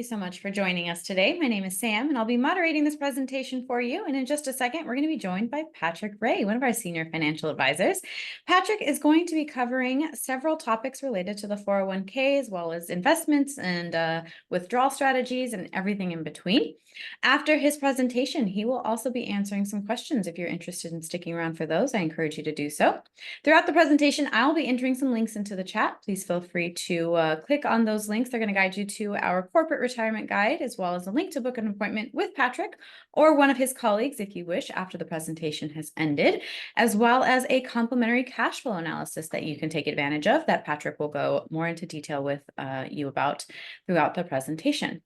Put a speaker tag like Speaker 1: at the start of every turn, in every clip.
Speaker 1: so much for joining us today. My name is Sam, and I'll be moderating this presentation for you. And in just a second, we're going to be joined by Patrick Ray, one of our senior financial advisors. Patrick is going to be covering several topics related to the 401k, as well as investments and withdrawal strategies and everything in between. After his presentation, he will also be answering some questions. If you're interested in sticking around for those, I encourage you to do so. Throughout the presentation, I'll be entering some links into the chat. Please feel free to click on those links. They're going to guide you to our corporate retirement guide, as well as a link to book an appointment with Patrick or one of his colleagues if you wish after the presentation has ended, as well as a complimentary cash flow analysis that you can take advantage of that Patrick will go more into detail with you about throughout the presentation.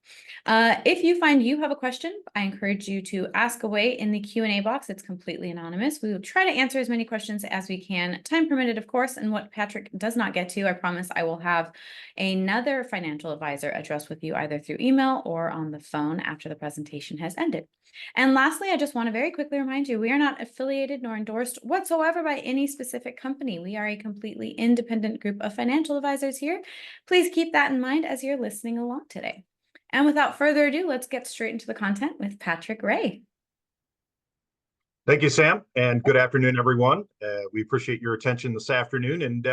Speaker 1: If you find you have a question, I encourage you to ask away in the Q&A box. It's completely anonymous. We will try to answer as many questions as we can, time permitted, of course, and what Patrick does not get to, I promise I will have another financial advisor address with you either through email or on the phone after the presentation has ended. And lastly, I just want to very quickly remind you, we are not affiliated nor endorsed whatsoever by any specific company. We are a completely independent group of financial advisors here. Please keep that in mind as you're listening along today. And without further ado, let's get straight into the content with Patrick Ray.
Speaker 2: Thank you, Sam, and good afternoon, everyone. We appreciate your attention this afternoon. And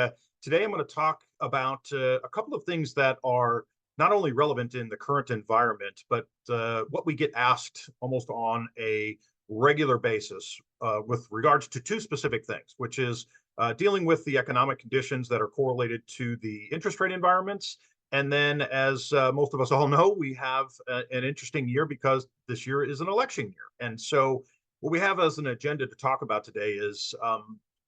Speaker 2: today I'm going to talk about a couple of things that are not only relevant in the current environment, but what we get asked almost on a regular basis with regards to two specific things, which is dealing with the economic conditions that are correlated to the interest rate environments. And then, as most of us all know, we have an interesting year because this year is an election year. And so what we have as an agenda to talk about today is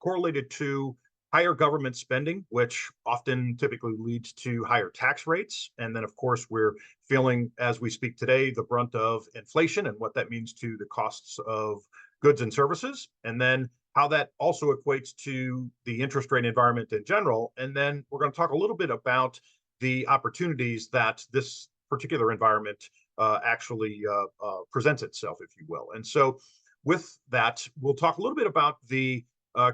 Speaker 2: correlated to higher government spending, which often typically leads to higher tax rates. And then, of course, we're feeling, as we speak today, the brunt of inflation and what that means to the costs of goods and services. And then how that also equates to the interest rate environment in general. And then we're going to talk a little bit about the opportunities that this particular environment actually presents itself, if you will. And so with that, we'll talk a little bit about the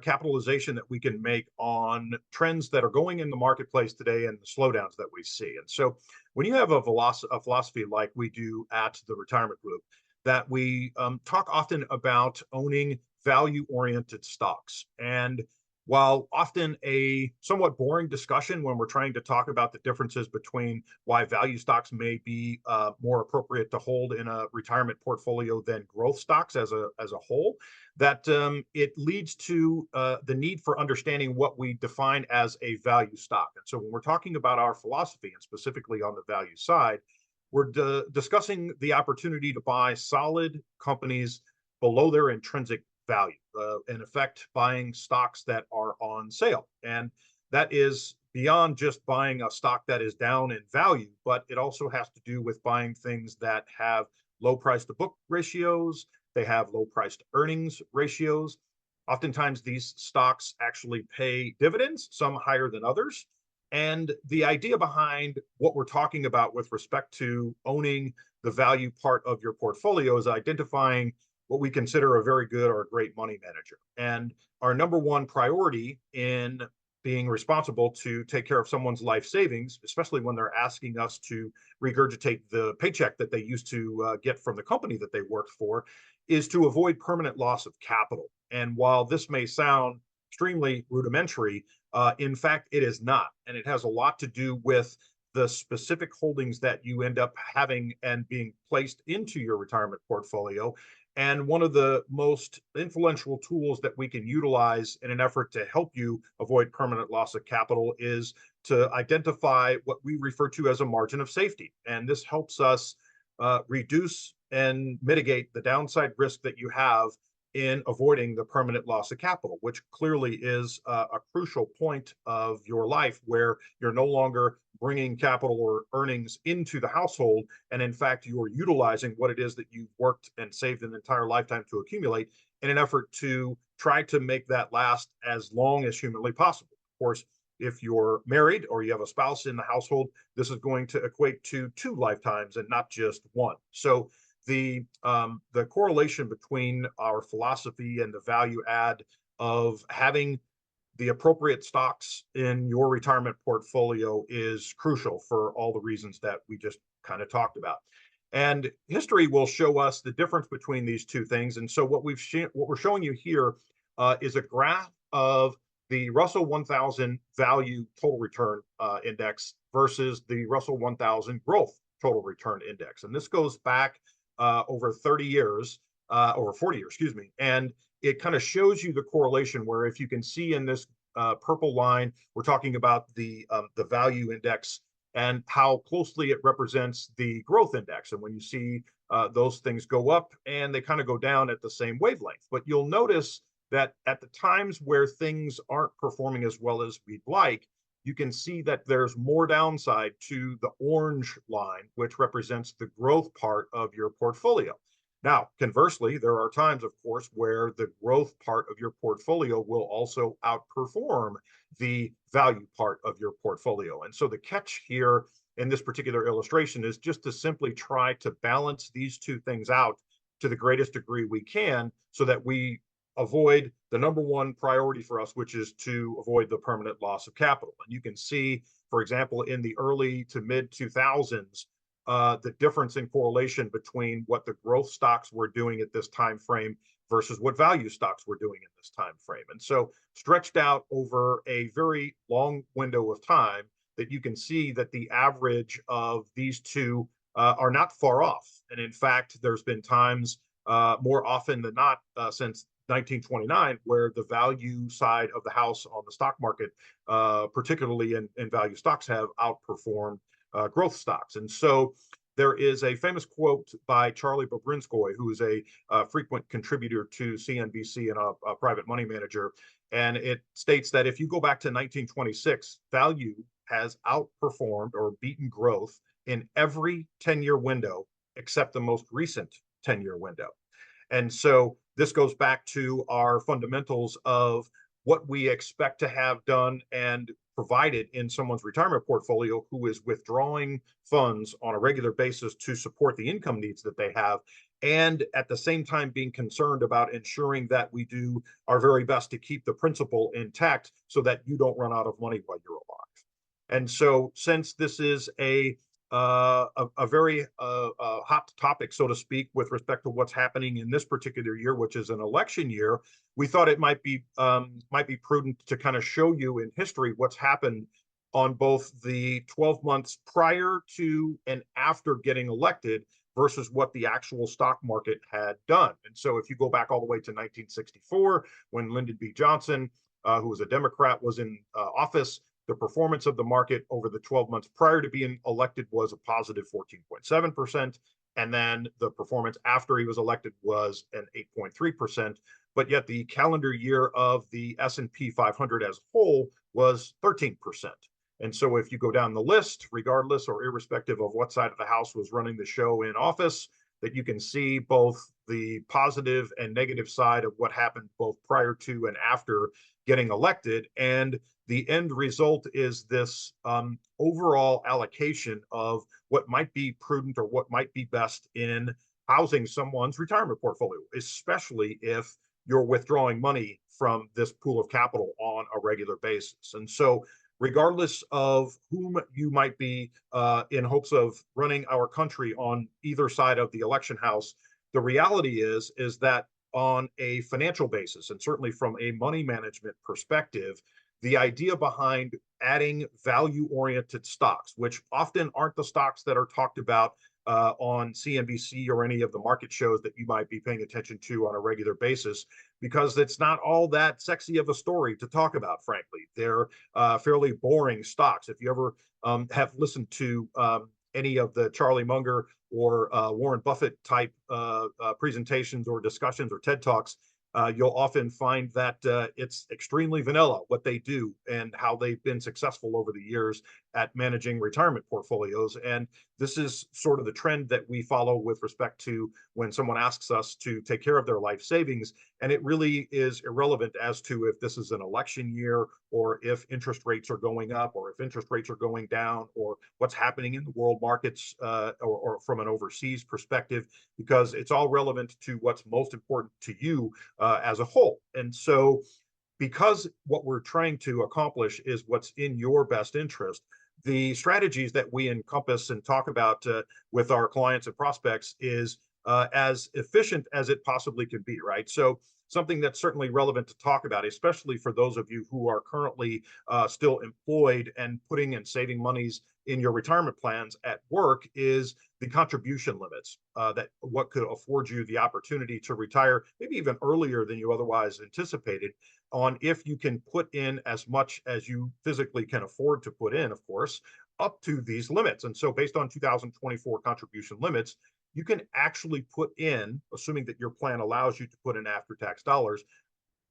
Speaker 2: capitalization that we can make on trends that are going in the marketplace today and the slowdowns that we see. And so when you have a philosophy like we do at the retirement group, that we talk often about owning value-oriented stocks. And while often a somewhat boring discussion when we're trying to talk about the differences between why value stocks may be more appropriate to hold in a retirement portfolio than growth stocks as a whole, that it leads to the need for understanding what we define as a value stock. And so when we're talking about our philosophy, and specifically on the value side, we're discussing the opportunity to buy solid companies below their intrinsic value, in effect, buying stocks that are on sale. And that is beyond just buying a stock that is down in value, but it also has to do with buying things that have low price to book ratios. They have low price to earnings ratios. Oftentimes, these stocks actually pay dividends, some higher than others. And the idea behind what we're talking about with respect to owning the value part of your portfolio is identifying what we consider a very good or a great money manager. And our number one priority in being responsible to take care of someone's life savings, especially when they're asking us to regurgitate the paycheck that they used to get from the company that they worked for, is to avoid permanent loss of capital. And while this may sound extremely rudimentary, in fact, it is not. And it has a lot to do with the specific holdings that you end up having and being placed into your retirement portfolio. And one of the most influential tools that we can utilize in an effort to help you avoid permanent loss of capital is to identify what we refer to as a margin of safety. And this helps us reduce and mitigate the downside risk that you have in avoiding the permanent loss of capital, which clearly is a crucial point of your life where you're no longer bringing capital or earnings into the household. And in fact, you're utilizing what it is that you've worked and saved an entire lifetime to accumulate in an effort to try to make that last as long as humanly possible. Of course, if you're married or you have a spouse in the household, this is going to equate to 2 lifetimes and not just 1. So the correlation between our philosophy and the value add of having the appropriate stocks in your retirement portfolio is crucial for all the reasons that we just kind of talked about. And history will show us the difference between these two things. And so what we're showing you here is a graph of the Russell 1000 value total return index versus the Russell 1000 growth total return index. And this goes back over 30 years, over 40 years, excuse me. And it kind of shows you the correlation where if you can see in this purple line, we're talking about the value index and how closely it represents the growth index. And when you see those things go up and they kind of go down at the same wavelength, but you'll notice that at the times where things aren't performing as well as we'd like, you can see that there's more downside to the orange line, which represents the growth part of your portfolio. Now, conversely, there are times, of course, where the growth part of your portfolio will also outperform the value part of your portfolio. And so the catch here in this particular illustration is just to simply try to balance these two things out to the greatest degree we can so that we avoid the number one priority for us, which is to avoid the permanent loss of capital. And you can see, for example, in the early to mid 2000s, the difference in correlation between what the growth stocks were doing at this time frame versus what value stocks were doing in this time frame. And so stretched out over a very long window of time, that you can see that the average of these two are not far off. And in fact, there's been times more often than not since 1929, where the value side of the house on the stock market, particularly in value stocks, have outperformed growth stocks. And so there is a famous quote by Charlie Bobrinskoy, who is a frequent contributor to CNBC and a private money manager. And it states that if you go back to 1926, value has outperformed or beaten growth in every 10-year window except the most recent 10-year window. And so this goes back to our fundamentals of what we expect to have done and provided in someone's retirement portfolio who is withdrawing funds on a regular basis to support the income needs that they have, and at the same time being concerned about ensuring that we do our very best to keep the principal intact so that you don't run out of money while you're alive. And so since this is a very hot topic, so to speak, with respect to what's happening in this particular year, which is an election year, we thought it might be prudent to kind of show you in history what's happened on both the 12 months prior to and after getting elected versus what the actual stock market had done. And so if you go back all the way to 1964, when Lyndon B. Johnson, who was a Democrat, was in office, the performance of the market over the 12 months prior to being elected was a positive 14.7%. And then the performance after he was elected was an 8.3%. But yet the calendar year of the S&P 500 as a whole was 13%. And so if you go down the list, regardless or irrespective of what side of the house was running the show in office, that you can see both the positive and negative side of what happened both prior to and after getting elected. And the end result is this overall allocation of what might be prudent or what might be best in housing someone's retirement portfolio, especially if you're withdrawing money from this pool of capital on a regular basis. And so regardless of whom you might be in hopes of running our country on either side of the election house, the reality is that on a financial basis, and certainly from a money management perspective, the idea behind adding value-oriented stocks, which often aren't the stocks that are talked about on CNBC or any of the market shows that you might be paying attention to on a regular basis, because it's not all that sexy of a story to talk about, frankly. They're fairly boring stocks. If you ever have listened to any of the Charlie Munger or Warren Buffett type presentations or discussions or TED Talks, you'll often find that it's extremely vanilla what they do and how they've been successful over the years at managing retirement portfolios. And this is sort of the trend that we follow with respect to when someone asks us to take care of their life savings. And it really is irrelevant as to if this is an election year or if interest rates are going up or if interest rates are going down or what's happening in the world markets or from an overseas perspective, because it's all relevant to what's most important to you as a whole. And so because what we're trying to accomplish is what's in your best interest, the strategies that we encompass and talk about with our clients and prospects is as efficient as it possibly can be, right? So something that's certainly relevant to talk about, especially for those of you who are currently still employed and putting and saving monies in your retirement plans at work, is the contribution limits that what could afford you the opportunity to retire maybe even earlier than you otherwise anticipated, on if you can put in as much as you physically can afford to put in, of course, up to these limits. And so based on 2024 contribution limits, you can actually put in, assuming that your plan allows you to put in after-tax dollars,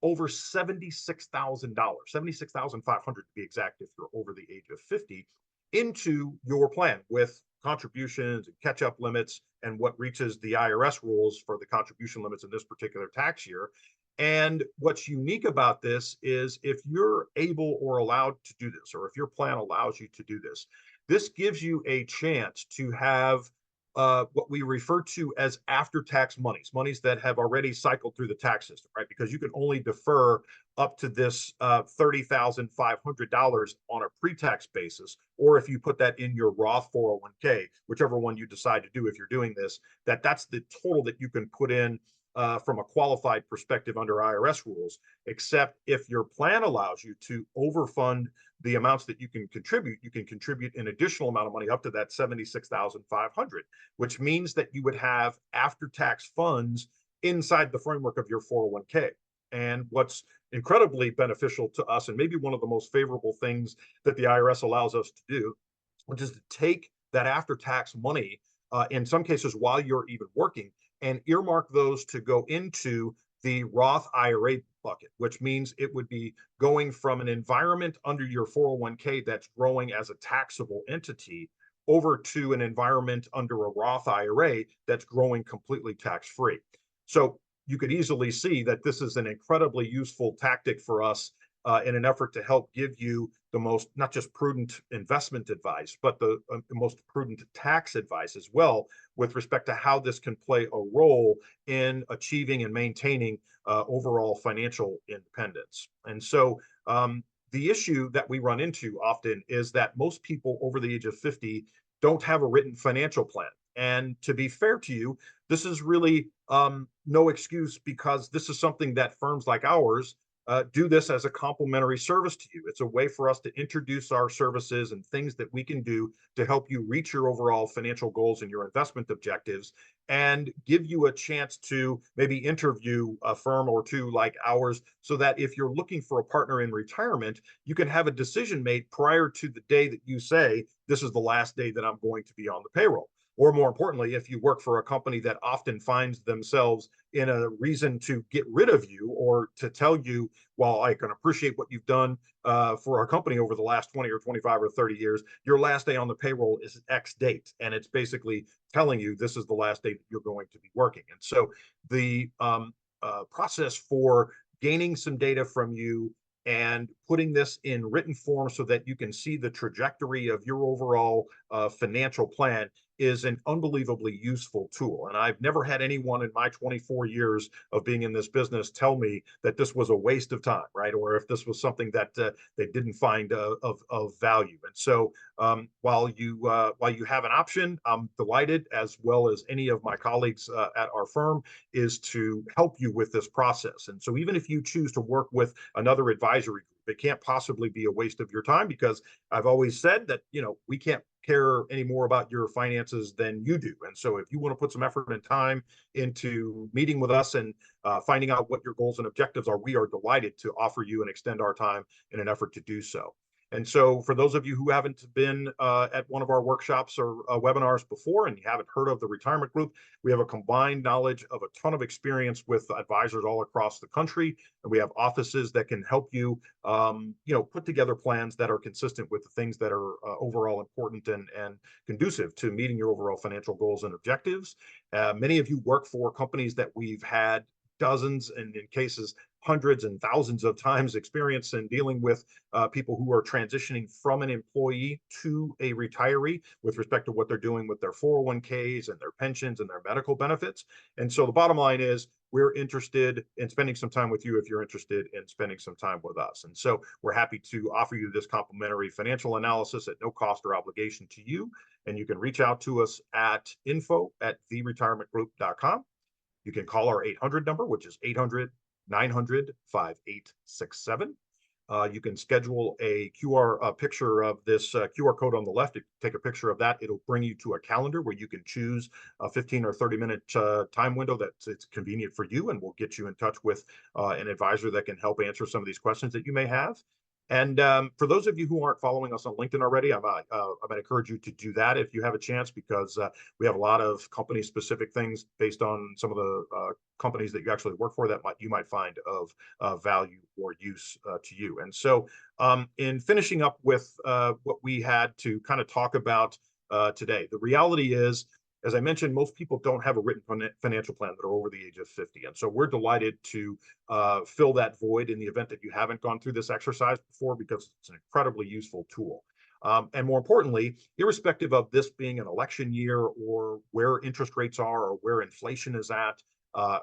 Speaker 2: over $76,000, 76,500 to be exact if you're over the age of 50, into your plan with contributions and catch-up limits and what reaches the IRS rules for the contribution limits in this particular tax year. And what's unique about this is if you're able or allowed to do this, or if your plan allows you to do this, this gives you a chance to have what we refer to as after-tax monies that have already cycled through the tax system, right? Because you can only defer up to this $30,500 on a pre-tax basis, or if you put that in your Roth 401k, whichever one you decide to do if you're doing this, that's the total that you can put in from a qualified perspective under IRS rules, except if your plan allows you to overfund the amounts that you can contribute an additional amount of money up to that 76,500, which means that you would have after-tax funds inside the framework of your 401k. And what's incredibly beneficial to us, and maybe one of the most favorable things that the IRS allows us to do, which is to take that after-tax money, in some cases while you're even working, and earmark those to go into the Roth IRA bucket, which means it would be going from an environment under your 401k that's growing as a taxable entity over to an environment under a Roth IRA that's growing completely tax-free. So you could easily see that this is an incredibly useful tactic for us in an effort to help give you the most, not just prudent investment advice, but the most prudent tax advice as well, with respect to how this can play a role in achieving and maintaining overall financial independence. And so the issue that we run into often is that most people over the age of 50 don't have a written financial plan. And to be fair to you, this is really no excuse, because this is something that firms like ours do this as a complimentary service to you. It's a way for us to introduce our services and things that we can do to help you reach your overall financial goals and your investment objectives, and give you a chance to maybe interview a firm or two like ours, so that if you're looking for a partner in retirement, you can have a decision made prior to the day that you say, this is the last day that I'm going to be on the payroll. Or more importantly, if you work for a company that often finds themselves in a reason to get rid of you, or to tell you, while I can appreciate what you've done for our company over the last 20 or 25 or 30 years, your last day on the payroll is X date. And it's basically telling you this is the last day that you're going to be working. And so the process for gaining some data from you and putting this in written form so that you can see the trajectory of your overall financial plan is an unbelievably useful tool. And I've never had anyone in my 24 years of being in this business tell me that this was a waste of time, right? Or if this was something that they didn't find of value. And so while you have an option, I'm delighted, as well as any of my colleagues at our firm, is to help you with this process. And so even if you choose to work with another advisory group, it can't possibly be a waste of your time, because I've always said that, we can't care any more about your finances than you do. And so if you want to put some effort and time into meeting with us and finding out what your goals and objectives are, we are delighted to offer you and extend our time in an effort to do so. And so for those of you who haven't been at one of our workshops or webinars before, and you haven't heard of the retirement group, we have a combined knowledge of a ton of experience with advisors all across the country. And we have offices that can help you, put together plans that are consistent with the things that are overall important and conducive to meeting your overall financial goals and objectives. Many of you work for companies that we've had dozens, and in cases hundreds and thousands of times experience in dealing with people who are transitioning from an employee to a retiree with respect to what they're doing with their 401ks and their pensions and their medical benefits. And so the bottom line is, we're interested in spending some time with you if you're interested in spending some time with us. And so we're happy to offer you this complimentary financial analysis at no cost or obligation to you. And you can reach out to us at info@theretirementgroup.com. You can call our 800 number, which is 800-900-5867. You can schedule a QR picture of this QR code on the left. If you take a picture of that, it'll bring you to a calendar where you can choose a 15 or 30-minute time window that's it's convenient for you, and we'll get you in touch with an advisor that can help answer some of these questions that you may have. And for those of you who aren't following us on LinkedIn already, I'm going to encourage you to do that if you have a chance, because we have a lot of company-specific things based on some of the companies that you actually work for that you might find of value or use to you. And so in finishing up with what we had to kind of talk about today, the reality is, as I mentioned, most people don't have a written financial plan that are over the age of 50. And so we're delighted to fill that void in the event that you haven't gone through this exercise before, because it's an incredibly useful tool. And more importantly, irrespective of this being an election year or where interest rates are or where inflation is at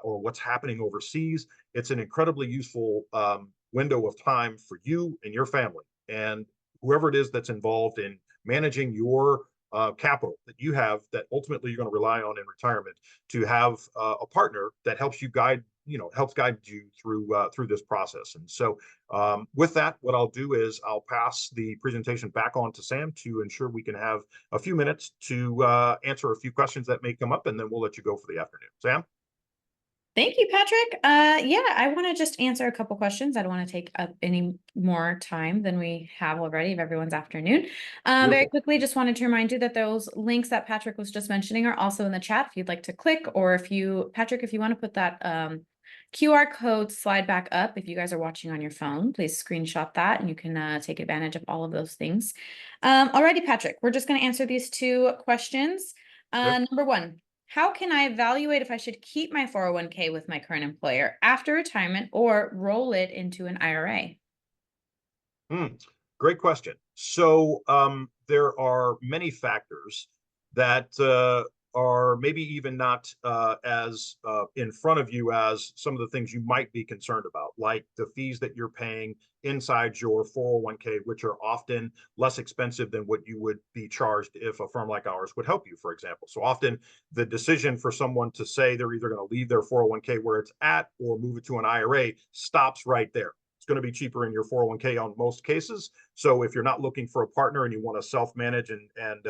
Speaker 2: or what's happening overseas, it's an incredibly useful window of time for you and your family and whoever it is that's involved in managing your capital that you have that ultimately you're going to rely on in retirement, to have a partner that helps you guide you through this process. And so with that, what I'll do is I'll pass the presentation back on to Sam to ensure we can have a few minutes to answer a few questions that may come up, and then we'll let you go for the afternoon. Sam?
Speaker 1: Thank you, Patrick. Yeah, I want to just answer a couple questions. I don't want to take up any more time than we have already of everyone's afternoon. Very quickly, just wanted to remind you that those links that Patrick was just mentioning are also in the chat if you'd like to click, or Patrick, if you want to put that QR code slide back up, if you guys are watching on your phone, please screenshot that and you can take advantage of all of those things. Alrighty, Patrick, we're just going to answer these two questions. Number one, how can I evaluate if I should keep my 401k with my current employer after retirement or roll it into an IRA?
Speaker 2: Great question. So there are many factors that are maybe even not as in front of you as some of the things you might be concerned about, like the fees that you're paying inside your 401k, which are often less expensive than what you would be charged if a firm like ours would help you, for example. So often the decision for someone to say they're either going to leave their 401k where it's at or move it to an IRA stops right there. It's going to be cheaper in your 401k on most cases. So if you're not looking for a partner and you want to self-manage and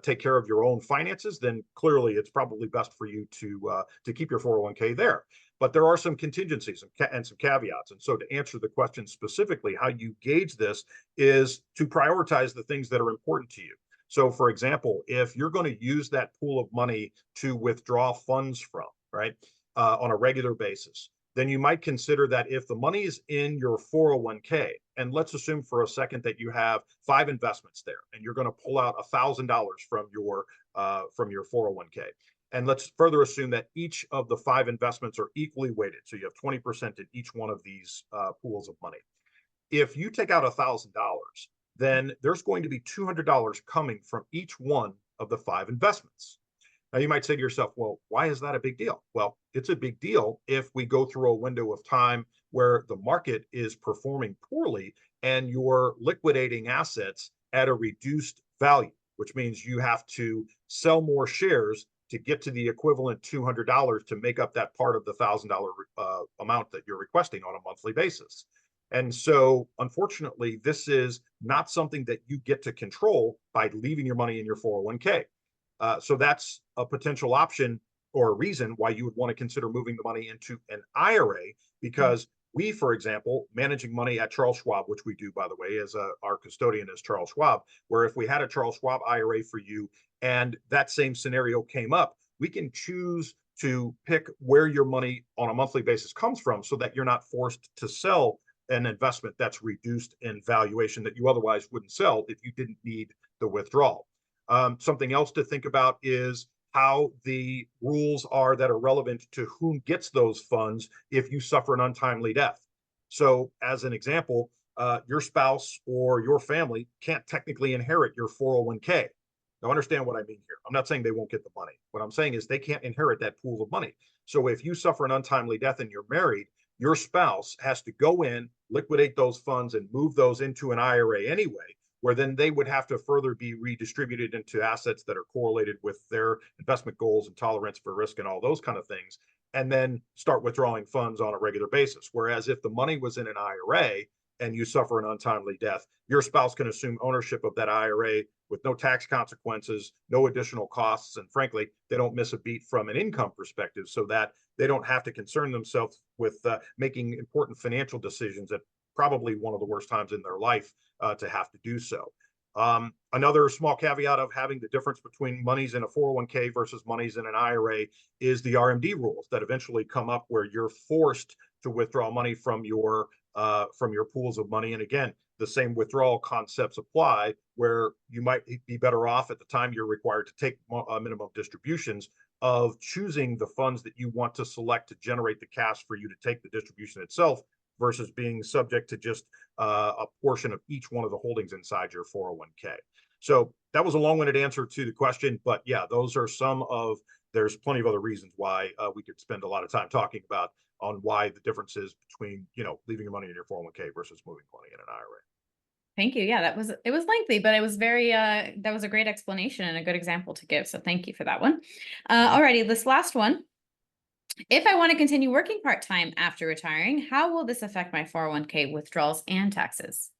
Speaker 2: take care of your own finances, then clearly it's probably best for you to keep your 401k there. But there are some contingencies and some caveats. And so to answer the question specifically, how you gauge this is to prioritize the things that are important to you. So for example, if you're going to use that pool of money to withdraw funds from, right, on a regular basis, then you might consider that if the money is in your 401k, and let's assume for a second that you have 5 investments there, and you're going to pull out $1,000 from your 401k, and let's further assume that each of the 5 investments are equally weighted, so you have 20% in each one of these pools of money. If you take out $1,000, then there's going to be $200 coming from each one of the 5 investments. Now, you might say to yourself, well, why is that a big deal? Well, it's a big deal if we go through a window of time where the market is performing poorly and you're liquidating assets at a reduced value, which means you have to sell more shares to get to the equivalent $200 to make up that part of the $1,000 amount that you're requesting on a monthly basis. And so, unfortunately, this is not something that you get to control by leaving your money in your 401k. So that's a potential option or a reason why you would want to consider moving the money into an IRA, because we, for example, managing money at Charles Schwab, which we do, by the way, as our custodian is Charles Schwab, where if we had a Charles Schwab IRA for you and that same scenario came up, we can choose to pick where your money on a monthly basis comes from so that you're not forced to sell an investment that's reduced in valuation that you otherwise wouldn't sell if you didn't need the withdrawal. Something else to think about is how the rules are that are relevant to whom gets those funds if you suffer an untimely death. So as an example, your spouse or your family can't technically inherit your 401k. Now, understand what I mean here. I'm not saying they won't get the money. What I'm saying is they can't inherit that pool of money. So if you suffer an untimely death and you're married, your spouse has to go in, liquidate those funds, and move those into an IRA anyway, where then they would have to further be redistributed into assets that are correlated with their investment goals and tolerance for risk and all those kind of things, and then start withdrawing funds on a regular basis. Whereas if the money was in an IRA and you suffer an untimely death, your spouse can assume ownership of that IRA with no tax consequences, no additional costs, and frankly, they don't miss a beat from an income perspective, so that they don't have to concern themselves with making important financial decisions at probably one of the worst times in their life to have to do so. Another small caveat of having the difference between monies in a 401k versus monies in an IRA is the RMD rules that eventually come up where you're forced to withdraw money from your pools of money. And again, the same withdrawal concepts apply where you might be better off at the time you're required to take minimum distributions of choosing the funds that you want to select to generate the cash for you to take the distribution itself versus being subject to just a portion of each one of the holdings inside your 401k. So that was a long-winded answer to the question, but yeah, those are some of, there's plenty of other reasons why we could spend a lot of time talking about on why the difference is between, leaving your money in your 401k versus moving money in an IRA.
Speaker 1: Thank you. Yeah, it was lengthy, but it was very that was a great explanation and a good example to give. So thank you for that one. Alrighty, this last one. If I want to continue working part-time after retiring, how will this affect my 401k withdrawals and taxes?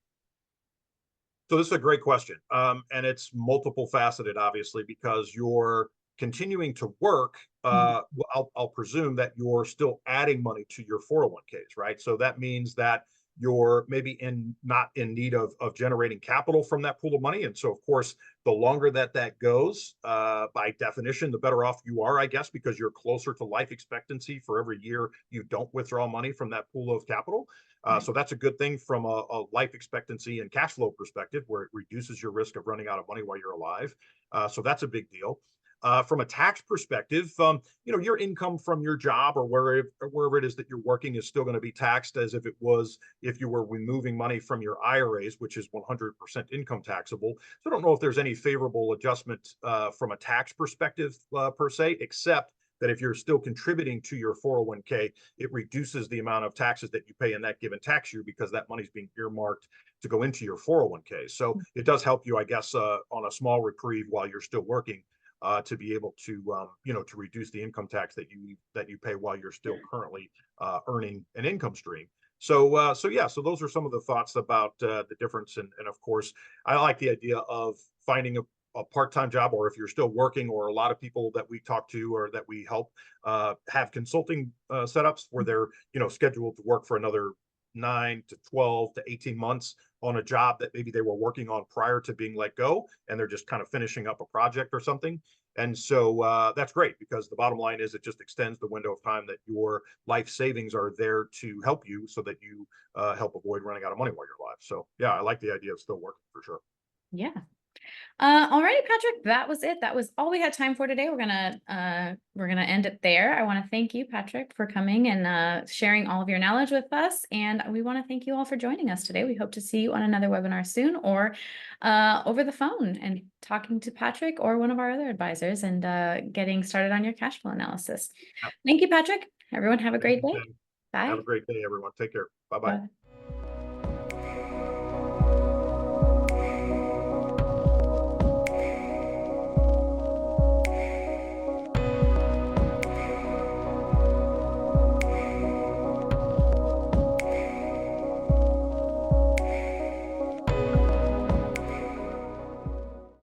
Speaker 2: So this is a great question. And it's multiple faceted, obviously, because you're continuing to work. I'll presume that you're still adding money to your 401ks, right? So that means that you're maybe not in need of generating capital from that pool of money. And so, of course, the longer that goes, by definition, the better off you are, I guess, because you're closer to life expectancy for every year you don't withdraw money from that pool of capital. So that's a good thing from a life expectancy and cash flow perspective, where it reduces your risk of running out of money while you're alive. So that's a big deal. From a tax perspective, your income from your job or wherever it is that you're working is still going to be taxed as if you were removing money from your IRAs, which is 100% income taxable. So I don't know if there's any favorable adjustment from a tax perspective per se, except that if you're still contributing to your 401k, it reduces the amount of taxes that you pay in that given tax year because that money's being earmarked to go into your 401k. So it does help you, I guess, on a small reprieve while you're still working, to be able to to reduce the income tax that you pay while you're still currently earning an income stream. So so those are some of the thoughts about the difference. And of course, I like the idea of finding a part-time job, or if you're still working, or a lot of people that we talk to or that we help have consulting setups where they're scheduled to work for another 9 to 12 to 18 months on a job that maybe they were working on prior to being let go, and they're just kind of finishing up a project or something. And so that's great, because the bottom line is it just extends the window of time that your life savings are there to help you, so that you help avoid running out of money while you're alive. So yeah, I like the idea of still working for sure.
Speaker 1: Yeah. Alrighty, Patrick, that was it. That was all we had time for today. We're gonna end it there. I want to thank you, Patrick, for coming and sharing all of your knowledge with us. And we want to thank you all for joining us today. We hope to see you on another webinar soon, or over the phone and talking to Patrick or one of our other advisors and getting started on your cash flow analysis.
Speaker 2: Yeah.
Speaker 1: Thank you, Patrick. Everyone have a
Speaker 2: Thank
Speaker 1: great
Speaker 2: you,
Speaker 1: day.
Speaker 2: Sam. Have
Speaker 1: Bye.
Speaker 2: a great day, everyone. Take care. Bye bye.
Speaker 1: Bye.